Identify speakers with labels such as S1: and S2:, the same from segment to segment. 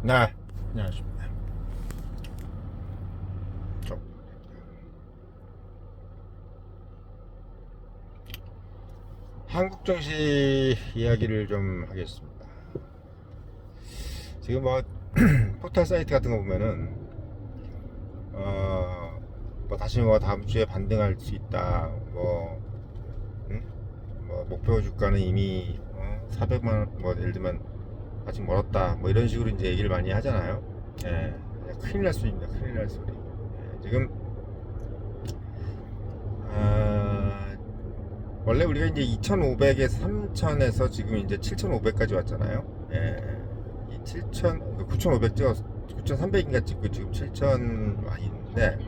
S1: 네, 안녕하십니까. 저, 한국 정시 이야기를 좀 하겠습니다. 지금 뭐 포털 사이트 같은 거 보면은 뭐 다시 뭐 다음 주에 반등할 수 있다. 뭐, 응? 뭐 목표 주가는 이미 400만 원, 뭐 예를 들면 아직 멀었다. 뭐 이런 식으로 이제 얘기를 많이 하잖아요. 예, 큰일 날 수 있습니다. 큰일 날 소리. 지금 아, 원래 우리가 이제 2,500에서 3,000에서 지금 이제 7,500까지 왔잖아요. 예. 이 7,000, 9,500 찍어 9,300인가 찍고 지금 7,000 많이 있는데,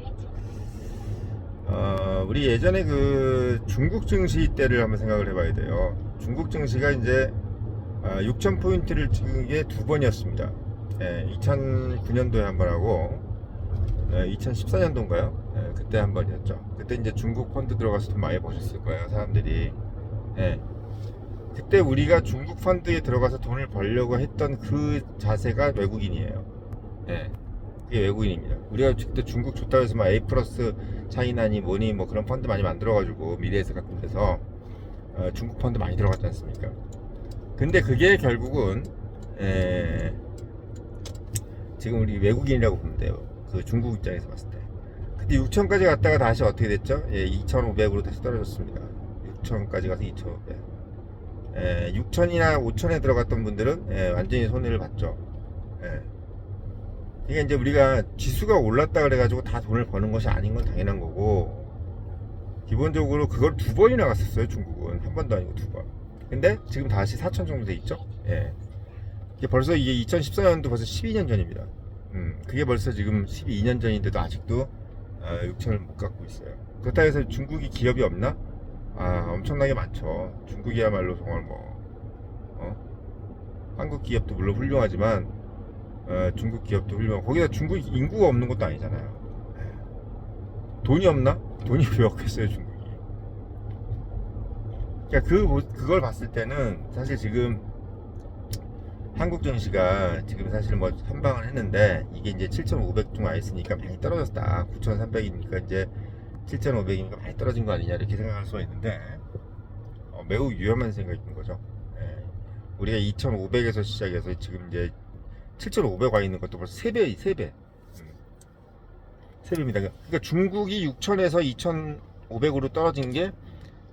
S1: 우리 예전에 그 중국 증시 때를 한번 생각을 해봐야 돼요. 중국 증시가 이제 6,000포인트를 찍은 게 두 번이었습니다. 예, 2009년도에 한 번 하고, 2014년도인가요? 그때 한 번이었죠. 그때 이제 중국 펀드 들어가서 돈 많이 버셨을 거예요, 사람들이. 예. 그때 우리가 중국 펀드에 들어가서 돈을 벌려고 했던 그 자세가 외국인이에요. 예. 그게 외국인입니다. 우리가 그때 중국 좋다고 해서 막 A 플러스 차이나니 뭐니 뭐 그런 펀드 많이 만들어가지고 미래에서 같은 데서 중국 펀드 많이 들어갔지 않습니까? 근데 그게 결국은 지금 우리 외국인이라고 보면 돼요. 그 중국 입장에서 봤을 때. 근데 6천까지 갔다가 다시 어떻게 됐죠? 2,500으로 다시 떨어졌습니다. 6천까지 가서 2,500. 6천이나 5천에 들어갔던 분들은 완전히 손해를 봤죠. 그러니까 이제 우리가 지수가 올랐다 그래가지고 다 돈을 버는 것이 아닌 건 당연한 거고, 기본적으로 그걸 두 번이나 갔었어요. 중국은 한 번도 아니고 두 번. 근데 지금 다시 4천 정도 돼 있죠. 이게 벌써 이게 2014년도 벌써 12년 전입니다. 그게 벌써 지금 12년 전인데도 아직도 6천을 못 갖고 있어요. 그렇다고 해서 중국이 기업이 없나? 엄청나게 많죠. 중국이야말로 정말 한국 기업도 물론 훌륭하지만 중국 기업도 훌륭하고, 거기다 중국 인구가 없는 것도 아니잖아요. 돈이 없나? 돈이 왜 없겠어요, 중국이. 그러니까 그걸 봤을 때는 사실 지금 한국 증시가 지금 사실 뭐 한방을 했는데, 이게 이제 7,500 정도 와 있으니까 많이 떨어졌다. 9,300이니까 이제 7,500이니까 많이 떨어진 거 아니냐 이렇게 생각할 수가 있는데, 매우 위험한 생각인 거죠. 우리가 2,500에서 시작해서 지금 이제 7,500 와 있는 것도 벌써 3배, 3배. 3배입니다. 그러니까 중국이 6,000에서 2,500으로 떨어진 게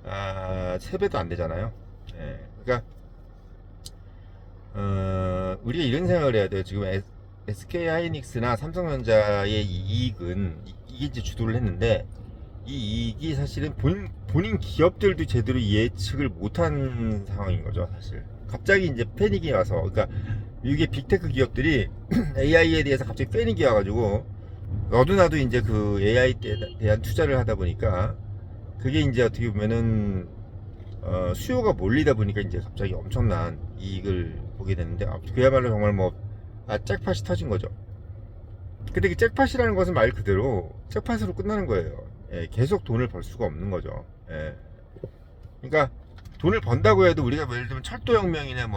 S1: 3배도 안 되잖아요. 그러니까 우리가 이런 생각을 해야 돼요. 지금 SK 하이닉스나 삼성전자의 이익은 이게 이제 주도를 했는데, 이 이익이 사실은 본인 기업들도 제대로 예측을 못한 상황인 거죠, 사실. 갑자기 이제 패닉이 와서, 그러니까 이게 빅테크 기업들이 AI에 대해서 갑자기 패닉이 와가지고 너도 나도 이제 그 AI에 대한 투자를 하다 보니까, 그게 이제 어떻게 보면은 수요가 몰리다 보니까 이제 갑자기 엄청난 이익을 보게 되는데, 그야말로 정말 뭐 잭팟이 터진 거죠. 근데 그 잭팟이라는 것은 말 그대로 잭팟으로 끝나는 거예요. 계속 돈을 벌 수가 없는 거죠. 그러니까 돈을 번다고 해도 우리가 뭐 예를 들면 철도혁명이나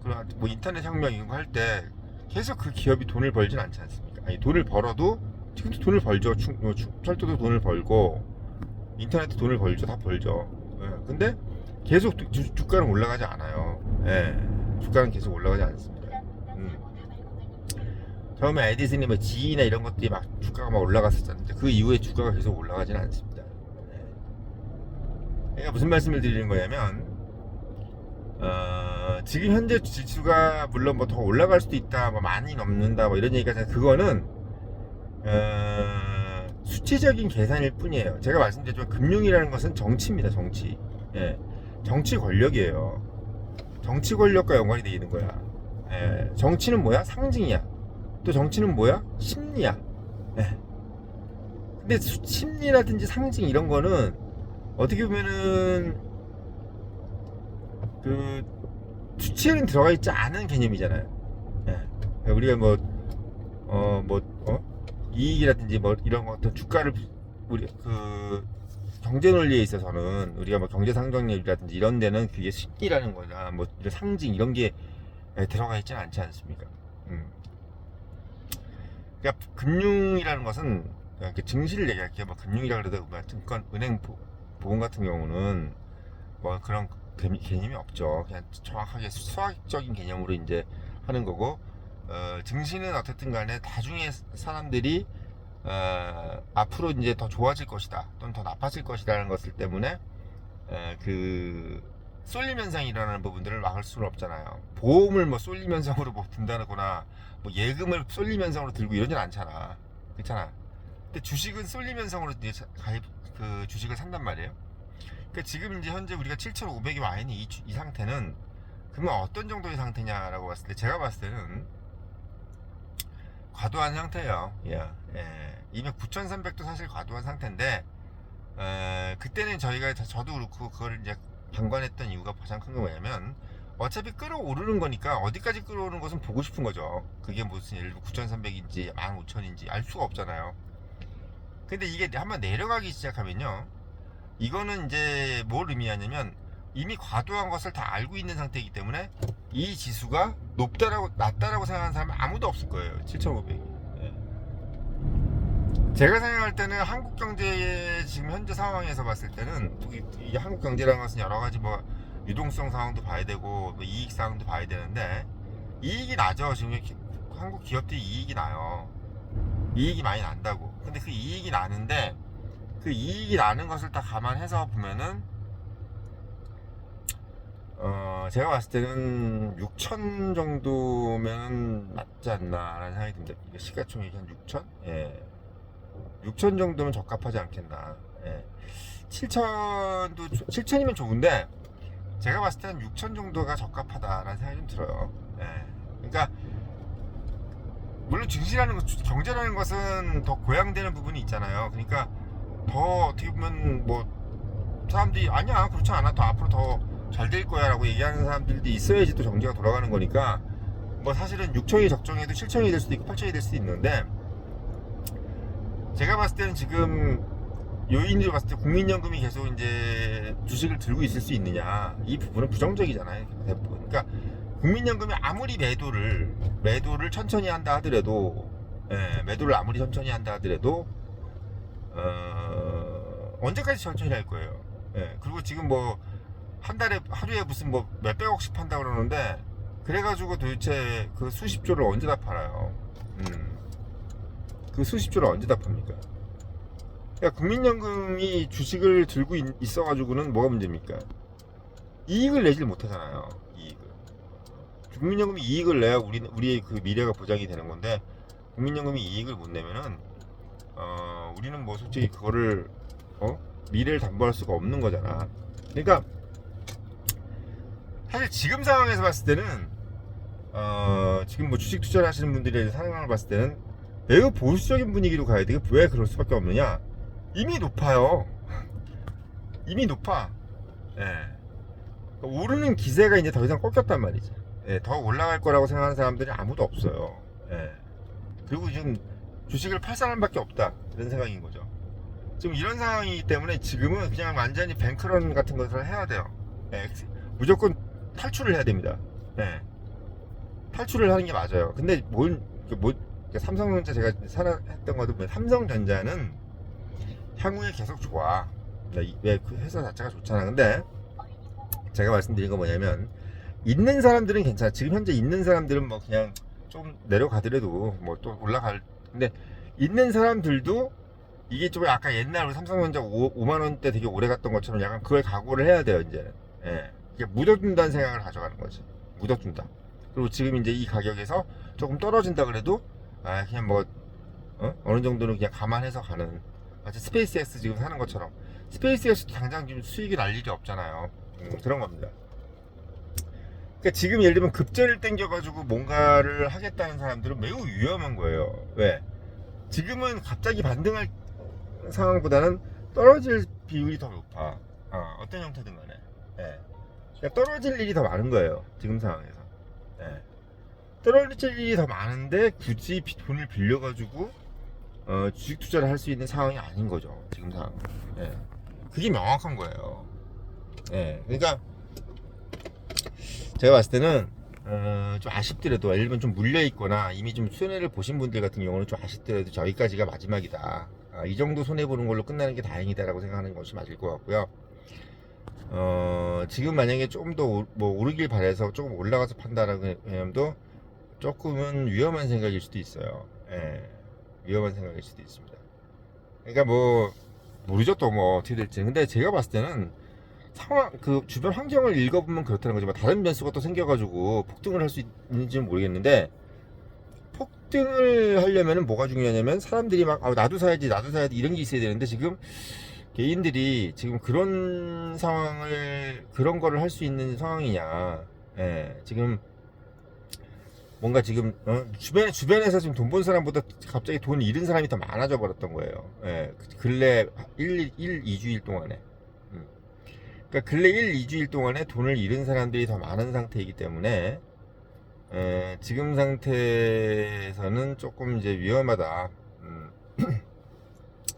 S1: 그런 뭐 인터넷 혁명 이런 거 할 때 계속 그 기업이 돈을 벌진 않지 않습니까? 아니, 돈을 벌어도 지금도 돈을 벌죠. 철도도 돈을 벌고 인터넷도 돈을 벌죠. 다 벌죠. 근데 계속 주가는 올라가지 않아요. 주가는 계속 올라가지 않습니다. 처음에 에디슨이 뭐 지이나 이런 것들이 막 주가가 막 올라갔었는데, 그 이후에 주가가 계속 올라가지는 않습니다. 그러니까 무슨 말씀을 드리는 거냐면, 지금 현재 지수가 물론 뭐 더 올라갈 수도 있다, 뭐 많이 넘는다, 뭐 이런 얘기가 있는데, 그거는 수치적인 계산일 뿐이에요. 제가 말씀드렸지만 금융이라는 것은 정치입니다. 정치. 정치 권력이에요. 정치 권력과 연관이 되어 있는 거야. 정치는 뭐야? 상징이야. 또 정치는 뭐야? 심리야. 근데 심리라든지 상징 이런 거는 어떻게 보면은 그 수치에는 들어가 있지 않은 개념이잖아요. 우리가 이익이라든지 뭐 이런 어떤 주가를, 우리 그 경제 논리에 있어서는 우리가 뭐 경제 상정률이라든지 이런 데는 그게 심리라는 거나 뭐 이런 상징 이런 게 들어가 있지는 않지 않습니까? 그러니까 금융이라는 것은 이렇게 증시를 얘기할게요. 뭐 금융이라 그래도 뭐 증권, 은행, 보험 같은 경우는 뭐 그런 개념이 없죠. 그냥 정확하게 수학적인 개념으로 이제 하는 거고, 증시는 어쨌든 간에 나중에 사람들이 앞으로 이제 더 좋아질 것이다 또는 더 나빠질 것이라는 것을 때문에 그 쏠림 현상이 일어나는 부분들을 막을 수는 없잖아요. 보험을 뭐 쏠림 현상으로 뭐 든다거나 뭐 예금을 쏠림 현상으로 들고 이러진 않잖아. 그렇잖아. 근데 주식은 쏠림 현상으로 이제 가입 그 주식을 산단 말이에요. 그러니까 지금 이제 현재 우리가 7,500이 와 있는 이 상태는 그러면 어떤 정도의 상태냐라고 봤을 때 제가 봤을 때는 과도한 상태예요. 예. 이미 9,300도 사실 과도한 상태인데 그때는 저도 그렇고 그걸 이제 방관했던 이유가 가장 큰 게 뭐냐면 어차피 끌어오르는 거니까 어디까지 끌어오르는 것은 보고 싶은 거죠. 그게 무슨 예를 들어 9,300인지 15,000인지 알 수가 없잖아요. 근데 이게 한번 내려가기 시작하면요, 이거는 이제 뭘 의미하냐면 이미 과도한 것을 다 알고 있는 상태이기 때문에 이 지수가 낮다라고 생각하는 사람은 아무도 없을 거예요. 7,500이. 제가 생각할 때는 한국 경제의 지금 현재 상황에서 봤을 때는 이 한국 경제라는 것은 여러 가지 뭐 유동성 상황도 봐야 되고 뭐 이익 상황도 봐야 되는데 이익이 나죠. 지금 한국 기업들이 이익이 나요. 이익이 많이 난다고. 근데 그 이익이 나는데 그 이익이 나는 것을 다 감안해서 보면은 제가 봤을 때는 6천 정도면 맞지 않나라는 생각이 듭니다. 이게 시가총액이 한 6천? 예. 6천 정도면 적합하지 않겠나. 예. 7천이면 좋은데 제가 봤을 때는 6천 정도가 적합하다라는 생각이 좀 들어요. 예. 그러니까 물론 증시라는 것, 경제라는 것은 더 고양되는 부분이 있잖아요. 그러니까 더 어떻게 보면 뭐 사람들이 아니야 그렇지 않아 더 앞으로 더 잘 될 거야 라고 얘기하는 사람들도 있어야지 또 경제가 돌아가는 거니까 뭐 사실은 6천이 적정해도 7천이 될 수도 있고 8천이 될 수도 있는데 제가 봤을 때는 지금 요인으로 봤을 때 국민연금이 계속 이제 주식을 들고 있을 수 있느냐 이 부분은 부정적이잖아요. 대부분. 그러니까 국민연금이 아무리 매도를 천천히 한다 하더라도 매도를 아무리 천천히 한다 하더라도 언제까지 천천히 할 거예요. 그리고 지금 뭐 한 달에 하루에 무슨 뭐 몇백억씩 판다 그러는데 그래가지고 도대체 그 수십조를 언제 다 팔아요? 그 수십조를 언제 다 팝니까? 그러니까 국민연금이 주식을 들고 있어가지고는 뭐가 문제입니까? 이익을 내질 못하잖아요. 이익을. 국민연금이 이익을 내야 우리의 그 미래가 보장이 되는 건데 국민연금이 이익을 못 내면은 우리는 뭐 솔직히 그거를 미래를 담보할 수가 없는 거잖아. 그러니까 사실 지금 상황에서 봤을 때는 지금 뭐 주식 투자를 하시는 분들의 상황을 봤을 때는 매우 보수적인 분위기로 가야 돼. 왜 그럴 수밖에 없느냐? 이미 높아요. 이미 높아. 오르는 기세가 이제 더 이상 꺾였단 말이지. 더 올라갈 거라고 생각하는 사람들이 아무도 없어요. 그리고 지금 주식을 팔 사람밖에 없다 이런 생각인 거죠. 지금 이런 상황이기 때문에 지금은 그냥 완전히 뱅크런 같은 것을 해야 돼요. 무조건 탈출을 해야 됩니다. 탈출을 하는 게 맞아요. 근데 삼성전자 제가 했던 것도 삼성전자는 향후에 계속 좋아. 왜 그 회사 자체가 좋잖아. 근데 제가 말씀드린 건 뭐냐면 있는 사람들은 괜찮아. 지금 현재 있는 사람들은 뭐 그냥 좀 내려가더라도 뭐 또 올라갈. 근데 있는 사람들도 이게 좀 아까 옛날 삼성전자 5만 원대 되게 오래 갔던 것처럼 약간 그걸 각오를 해야 돼요. 이제 이게 묻어준다는 생각을 가져가는 거지. 묻어준다. 그리고 지금 이제 이 가격에서 조금 떨어진다 그래도 그냥 뭐 어느 정도는 그냥 감안해서 가는. 마치 스페이스X 지금 사는 것처럼 스페이스X도 당장 지금 수익이 날 일이 없잖아요. 그런 겁니다. 그러니까 지금 예를 들면 급전을 땡겨가지고 뭔가를 하겠다는 사람들은 매우 위험한 거예요. 왜? 지금은 갑자기 반등할 상황보다는 떨어질 비율이 더 높아. 어떤 형태든 간에. 그러니까 떨어질 일이 더 많은 거예요. 지금 상황에서. 떨어질 일이 더 많은데 굳이 돈을 빌려가지고 주식 투자를 할 수 있는 상황이 아닌 거죠. 지금 상황. 그게 명확한 거예요. 그러니까 제가 봤을 때는 좀 아쉽더라도 예를 들면 좀 물려 있거나 이미 좀 손해를 보신 분들 같은 경우는 좀 아쉽더라도 저희까지가 마지막이다. 이 정도 손해 보는 걸로 끝나는 게 다행이다라고 생각하는 것이 맞을 것 같고요. 지금 만약에 조금 더 뭐 오르길 바래서 조금 올라가서 판다라는 개념도 조금은 위험한 생각일 수도 있어요. 예, 위험한 생각일 수도 있습니다. 그러니까 뭐 모르죠 또 뭐 어떻게 될지. 근데 제가 봤을 때는 상황 그 주변 환경을 읽어보면 그렇다는 거죠. 뭐 다른 변수가 또 생겨가지고 폭등을 할 수 있는지는 모르겠는데 폭등을 하려면은 뭐가 중요하냐면 사람들이 막 나도 사야지 나도 사야지 이런 게 있어야 되는데 지금 개인들이 지금 그런 상황을 그런 거를 할 수 있는 상황이냐. 예, 지금 뭔가 지금 주변에서 지금 돈 번 사람보다 갑자기 돈 잃은 사람이 더 많아져 버렸던 거예요. 예, 근래 2주일 동안에. 음. 그러니까 근래 2주일 동안에 돈을 잃은 사람들이 더 많은 상태이기 때문에 지금 상태에서는 조금 이제 위험하다.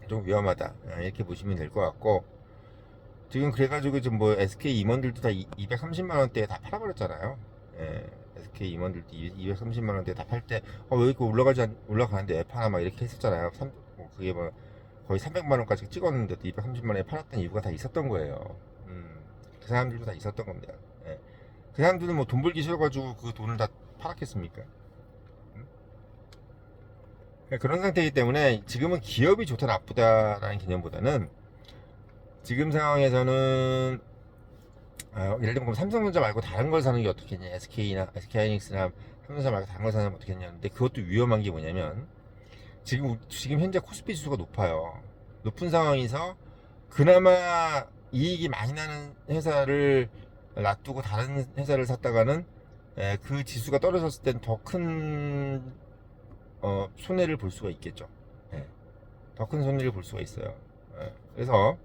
S1: 좀 위험하다. 이렇게 보시면 될 것 같고 지금 그래가지고 지금 뭐 SK 임원들도 다 230만 원대에 다 팔아버렸잖아요. 예, SK 임원들도 230만 원대에 다 팔 때 왜 이렇게 올라가는데 왜 파나 막 이렇게 했었잖아요. 그게 뭐 거의 300만 원까지 찍었는데도 230만 원에 팔았던 이유가 다 있었던 거예요. 그 사람들도 다 있었던 겁니다. 예. 그 사람들은 뭐 돈 벌기 싫어가지고 그 돈을 다 팔았겠습니까? 그런 상태이기 때문에 지금은 기업이 좋다 나쁘다라는 개념보다는 지금 상황에서는 예를 들면 삼성전자 말고 다른 걸 사는 게 어떻겠냐, SK하이닉스나 삼성전자 말고 다른 걸 사는 게 어떻겠냐는데 그것도 위험한 게 뭐냐면 지금 현재 코스피 지수가 높아요. 높은 상황에서 그나마 이익이 많이 나는 회사를 놔두고 다른 회사를 샀다가는 그 지수가 떨어졌을 땐 더 큰 손해를 볼 수가 있겠죠. 예, 더 큰 손해를 볼 수가 있어요. 그래서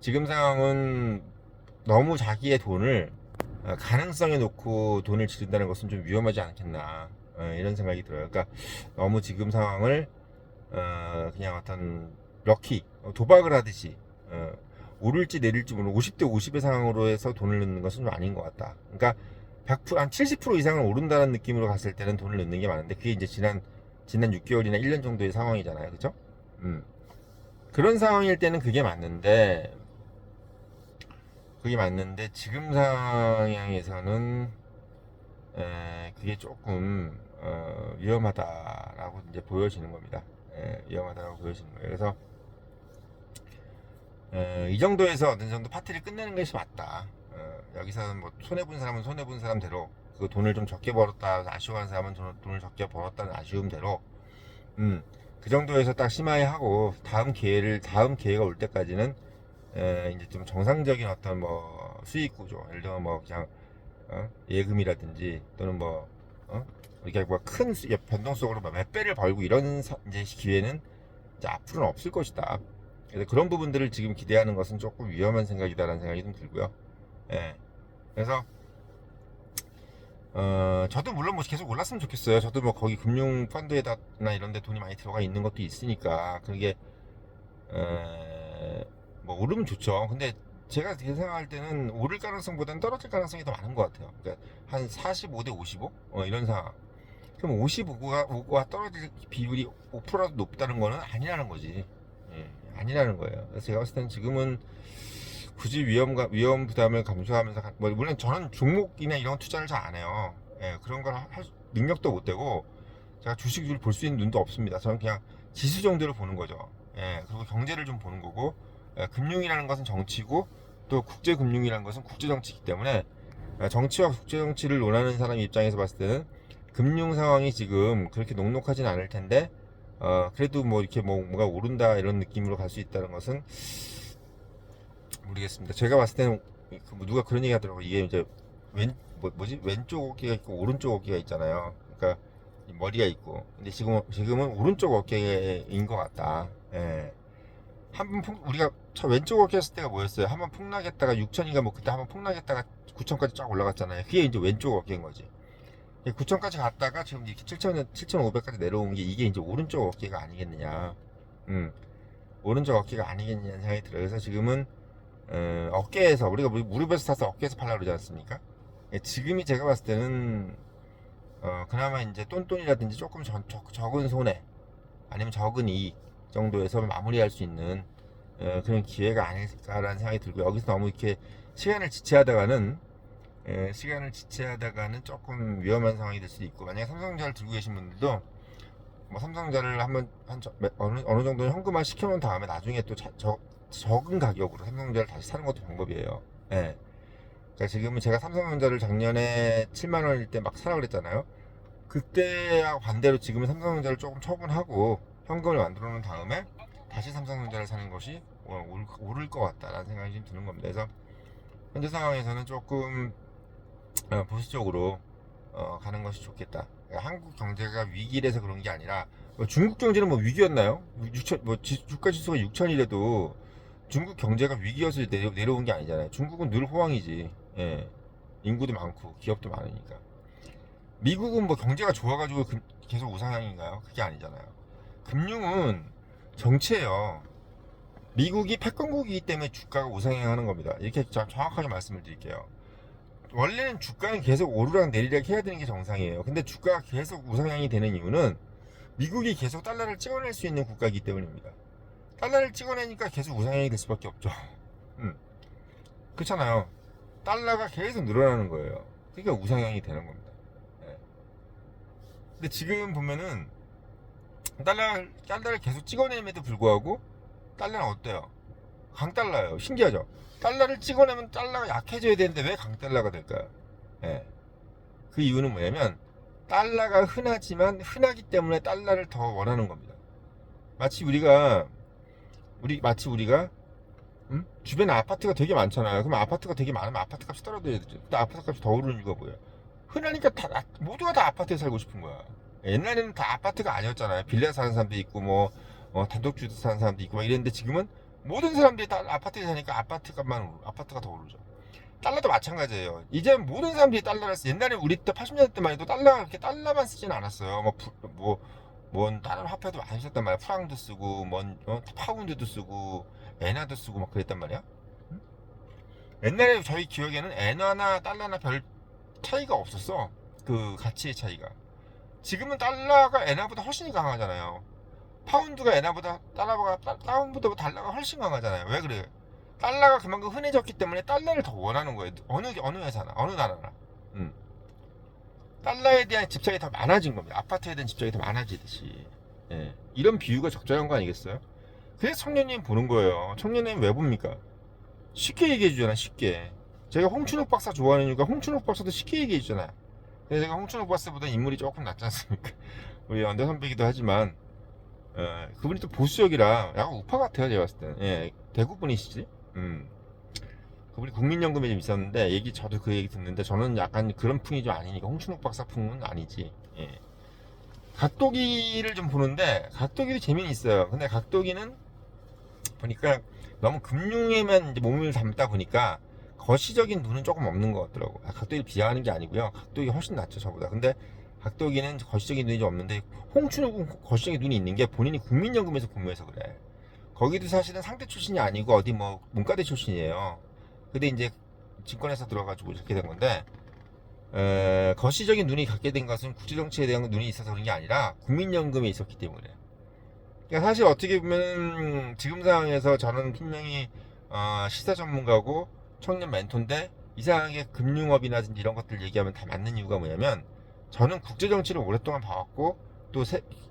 S1: 지금 상황은 너무 자기의 돈을 가능성에 놓고 돈을 지른다는 것은 좀 위험하지 않겠나 이런 생각이 들어요. 그러니까 너무 지금 상황을 그냥 어떤 도박을 하듯이 오를지 내릴지 모르는 50대 50의 상황으로 해서 돈을 넣는 것은 좀 아닌 것 같다. 그러니까 100%, 한 70% 이상은 오른다는 느낌으로 갔을 때는 돈을 넣는 게 많은데 그게 이제 지난 6개월이나 1년 정도의 상황이잖아요. 그죠? 그런 상황일 때는 그게 맞는데 지금 상황에서는 그게 조금 위험하다라고 이제 보여지는 겁니다. 위험하다라고 보여지는 거예요. 그래서 이 정도에서 어느 정도 파티를 끝내는 것이 맞다. 여기서는 뭐 손해본 사람은 손해본 사람대로 그 돈을 좀 적게 벌었다 아쉬워하는 사람은 돈을 적게 벌었다는 아쉬움대로 그 정도에서 딱 심화하고 다음 기회가 올 때까지는 이제 좀 정상적인 어떤 뭐 수익 구조, 예를 들면 뭐 그냥 예금이라든지 또는 뭐 이렇게 뭐 큰 변동 속으로 몇 배를 벌고 이런 이제 기회는 이제 앞으로는 없을 것이다. 그래서 그런 부분들을 지금 기대하는 것은 조금 위험한 생각이다라는 생각이 좀 들고요. 예. 그래서 저도 물론 뭐 계속 올랐으면 좋겠어요. 저도 뭐 거기 금융 펀드에다나 이런 데 돈이 많이 들어가 있는 것도 있으니까 그게 뭐 오르면 좋죠. 근데 제가 생각할 때는 오를 가능성보다는 떨어질 가능성이 더 많은 것 같아요. 그러니까 한 45대 55 이런 상황. 그럼 55가 떨어질 비율이 5%라도 높다는 거는 아니라는 거지. 예, 아니라는 거예요. 그래서 제가 봤을 때는 지금은 굳이 위험 부담을 감수하면서 뭐 물론 저는 종목이나 이런 투자를 잘 안 해요. 예, 그런 걸 할 능력도 못 되고 제가 주식을 볼 수 있는 눈도 없습니다. 저는 그냥 지수 정도를 보는 거죠. 예, 그리고 경제를 좀 보는 거고 금융이라는 것은 정치고 또 국제금융이라는 것은 국제정치이기 때문에 정치와 국제정치를 논하는 사람 입장에서 봤을 때는 금융 상황이 지금 그렇게 녹록하진 않을 텐데 그래도 뭐 이렇게 뭔가 오른다 이런 느낌으로 갈 수 있다는 것은 모르겠습니다. 제가 봤을 때는 누가 그런 얘기 하더라고. 이게 이제 왼쪽 어깨가 있고 오른쪽 어깨가 있잖아요. 그러니까 머리가 있고. 근데 지금은 오른쪽 어깨인 것 같다. 예. 우리가 왼쪽 어깨 했을 때가 뭐였어요? 한번 폭락했다가 6천인가 뭐 그때 한번 폭락했다가 9천까지 쫙 올라갔잖아요. 그게 이제 왼쪽 어깨인 거지. 9천까지 갔다가 지금 이렇게 7,500까지 내려온 게 이게 이제 오른쪽 어깨가 아니겠느냐. 오른쪽 어깨가 아니겠느냐는 생각이 들어요. 그래서 지금은 어깨에서 우리가 무릎에서 타서 어깨에서 팔라 그러지 않습니까? 지금이 제가 봤을 때는 그나마 이제 똔똔이라든지 조금 적은 손해 아니면 적은 이익 정도에서 마무리할 수 있는 그런 기회가 아닐까라는 생각이 들고, 여기서 너무 이렇게 시간을 지체하다가는 조금 위험한 상황이 될 수도 있고, 만약에 삼성전자를 들고 계신 분들도 뭐 삼성전자를 한번 어느 정도 현금화 시켜놓은 다음에 나중에 또 적은 가격으로 삼성전자를 다시 사는 것도 방법이에요. 예. 그러니까 지금은 제가 삼성전자를 작년에 7만 원일 때 막 사라 그랬잖아요. 그때와 반대로 지금은 삼성전자를 조금 처분하고 현금을 만들어 놓은 다음에 다시 삼성전자를 사는 것이 오를 것 같다라는 생각이 좀 드는 겁니다. 그래서 현재 상황에서는 조금 보수적으로 가는 것이 좋겠다. 그러니까 한국 경제가 위기라서 그런 게 아니라, 중국 경제는 뭐 위기였나요? 주가 지수가 6천이라도 중국 경제가 위기여서 내려온 게 아니잖아요. 중국은 늘 호황이지. 예. 인구도 많고 기업도 많으니까. 미국은 뭐 경제가 좋아가지고 계속 우상향인가요? 그게 아니잖아요. 금융은 정치예요. 미국이 패권국이기 때문에 주가가 우상향하는 겁니다. 이렇게 정확하게 말씀을 드릴게요. 원래는 주가는 계속 오르락 내리락 해야 되는 게 정상이에요. 근데 주가가 계속 우상향이 되는 이유는 미국이 계속 달러를 찍어낼 수 있는 국가이기 때문입니다. 달러를 찍어내니까 계속 우상향이 될 수밖에 없죠. 그렇잖아요. 달러가 계속 늘어나는 거예요. 그러니까 우상향이 되는 겁니다. 예. 근데 지금 보면은 달러를 계속 찍어내임에도 불구하고 달러는 어때요? 강달러예요. 신기하죠? 달러를 찍어내면 달러가 약해져야 되는데 왜 강달러가 될까요? 예. 그 이유는 뭐냐면 달러가 흔하기 때문에 달러를 더 원하는 겁니다. 마치 우리가 주변에 아파트가 되게 많잖아요. 그럼 아파트가 되게 많으면 아파트 값이 떨어져야 되죠. 근데 아파트 값이 더 오르는 이유가 뭐예요? 흔하니까 모두가 다 아파트에 살고 싶은 거야. 옛날에는 다 아파트가 아니었잖아요. 빌라 사는 사람도 있고 단독주택 사는 사람도 있고 막 이랬는데, 지금은 모든 사람들이 다 아파트에 사니까 아파트가 더 오르죠. 달러도 마찬가지예요. 이제 모든 사람들이 달러를 쓰. 옛날에 우리 때 80년대 때만 해도 그렇게 달러만 쓰지는 않았어요. 뭔 다른 화폐도 많이 썼단 말이야. 프랑도 쓰고 파운드도 쓰고 엔화도 쓰고 막 그랬단 말이야. 옛날에 저희 기억에는 엔화나 달러나 별 차이가 없었어. 그 가치의 차이가. 지금은 달러가 엔화보다 훨씬 강하잖아요. 파운드가 엔화보다 달러가 훨씬 강하잖아요. 왜 그래요? 달러가 그만큼 흔해졌기 때문에 달러를 더 원하는 거예요. 어느 회사나 어느 나라나. 달러에 대한 집착이 더 많아진 겁니다. 아파트에 대한 집착이 더 많아지듯이. 예. 이런 비유가 적절한 거 아니겠어요? 그래서 청년님 보는 거예요. 청년님 왜 봅니까? 쉽게 얘기해 주잖아. 쉽게. 제가 홍춘욱 박사 좋아하는 이유가 홍춘욱 박사도 쉽게 얘기해 주잖아요. 근데 제가 홍춘욱 박사보다 인물이 조금 낫지 않습니까? 우리 연대 선배기도 하지만 그분이 또 보수적이라 약간 우파 같아요. 제가 봤을 때는. 예. 대구 분이시지? 그분이 국민연금에 좀 있었는데, 저도 그 얘기 듣는데 저는 약간 그런 풍이 좀 아니니까 홍춘욱 박사 풍은 아니지. 예. 각도기를 좀 보는데 각도기도 재미는 있어요. 근데 각도기는 보니까 너무 금융에만 이제 몸을 담다 보니까 거시적인 눈은 조금 없는 것 같더라고. 각도기를 비하하는 게 아니고요. 각도기 훨씬 낫죠 저보다. 근데 각도기는 거시적인 눈이 좀 없는데, 홍춘욱은 거시적인 눈이 있는 게 본인이 국민연금에서 근무해서 그래. 거기도 사실은 상대 출신이 아니고 어디 문과대 출신이에요. 근데 이제 증권회사 들어가지고 이렇게 된 건데, 거시적인 눈이 갖게 된 것은 국제정치에 대한 눈이 있어서 그런 게 아니라 국민연금에 있었기 때문에. 그러니까 사실 어떻게 보면 지금 상황에서 저는 분명히 시사 전문가고 청년 멘토인데, 이상하게 금융업이라든지 이런 것들 얘기하면 다 맞는 이유가 뭐냐면, 저는 국제정치를 오랫동안 봐왔고 또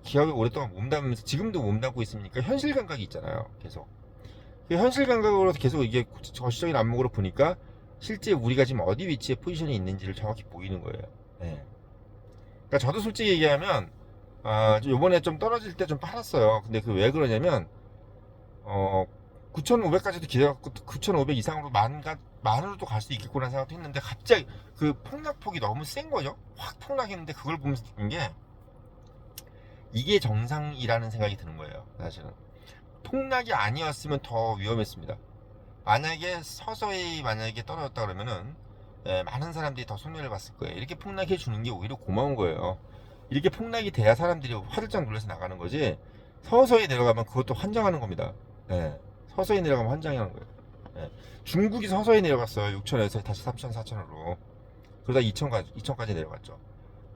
S1: 기업에 오랫동안 몸담으면서 지금도 몸담고 있으니까 현실 감각이 있잖아요. 계속 그 현실 감각으로 계속 이게 거시적인 안목으로 보니까 실제 우리가 지금 어디 위치에 포지션이 있는지를 정확히 보이는 거예요. 네. 그러니까 저도 솔직히 얘기하면 요번에 좀 떨어질 때 좀 팔았어요. 근데 그 왜 그러냐면 9,500까지도 기대갖고 9,500 이상으로 만으로도 갈 수 있겠구나 생각도 했는데, 갑자기 그 폭락폭이 너무 센 거죠. 확 폭락했는데 그걸 보면서 느낀 게 이게 정상이라는 생각이 드는 거예요. 사실은 폭락이 아니었으면 더 위험했습니다. 서서히 떨어졌다 그러면은 많은 사람들이 더 손해를 봤을 거예요. 이렇게 폭락해 주는 게 오히려 고마운 거예요. 이렇게 폭락이 돼야 사람들이 화들짝 놀라서 나가는 거지, 서서히 내려가면 그것도 환장하는 겁니다. 서서히 내려가면 환장하는 거예요. 중국이 서서히 내려갔어요. 6천에서 다시 3천, 4천으로. 그러다 2000까지 내려갔죠.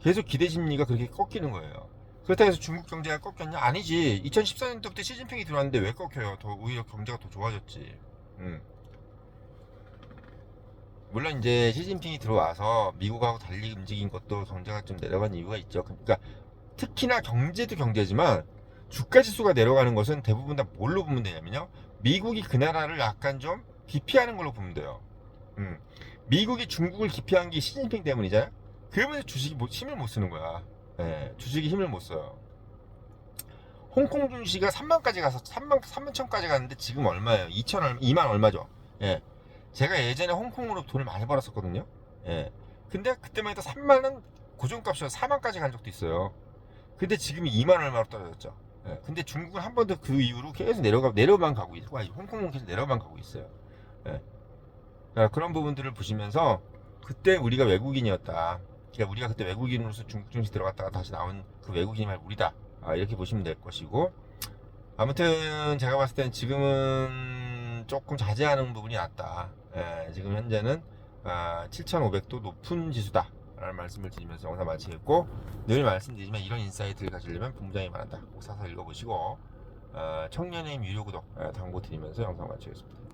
S1: 계속 기대 심리가 그렇게 꺾이는 거예요. 그렇다고 해서 중국 경제가 꺾였냐? 아니지. 2014년도부터 시진핑이 들어왔는데 왜 꺾여요? 더 오히려 경제가 더 좋아졌지. 물론 이제 시진핑이 들어와서 미국하고 달리 움직인 것도 경제가 좀 내려간 이유가 있죠. 그러니까 특히나 경제도 경제지만 주가 지수가 내려가는 것은 대부분 다 뭘로 보면 되냐면요. 미국이 그 나라를 약간 좀 기피하는 걸로 보면 돼요. 미국이 중국을 기피한 게 시진핑 때문이잖아요. 그러면서 주식이 힘을 못 쓰는 거야. 예, 주식이 힘을 못 써요. 홍콩 증시가 3만까지 가서 3만 천까지 갔는데 지금 얼마예요? 2만 얼마죠? 예. 제가 예전에 홍콩으로 돈을 많이 벌었었거든요. 예. 근데 그때만 해도 3만은 고정값이어서 4만까지 간 적도 있어요. 근데 지금이 2만 얼마로 떨어졌죠. 예. 근데 중국은 한 번도 그 이후로 계속 내려만 가고 있고, 홍콩은 계속 내려만 가고 있어요. 예. 그러니까 그런 부분들을 보시면서 그때 우리가 외국인이었다. 그러니까 우리가 그때 외국인으로서 중국 증시 들어갔다가 다시 나온 그 외국인이 말 우리다. 이렇게 보시면 될 것이고, 아무튼 제가 봤을 때는 지금은 조금 자제하는 부분이 낫다. 예, 지금 현재는 7,500도 높은 지수다 라는 말씀을 드리면서 영상 마치겠고, 늘 말씀드리지만 이런 인사이트를 가지려면 본부장이 말한다. 꼭 사서 읽어보시고, 청년의 유료 구독 당부 드리면서 영상 마치겠습니다.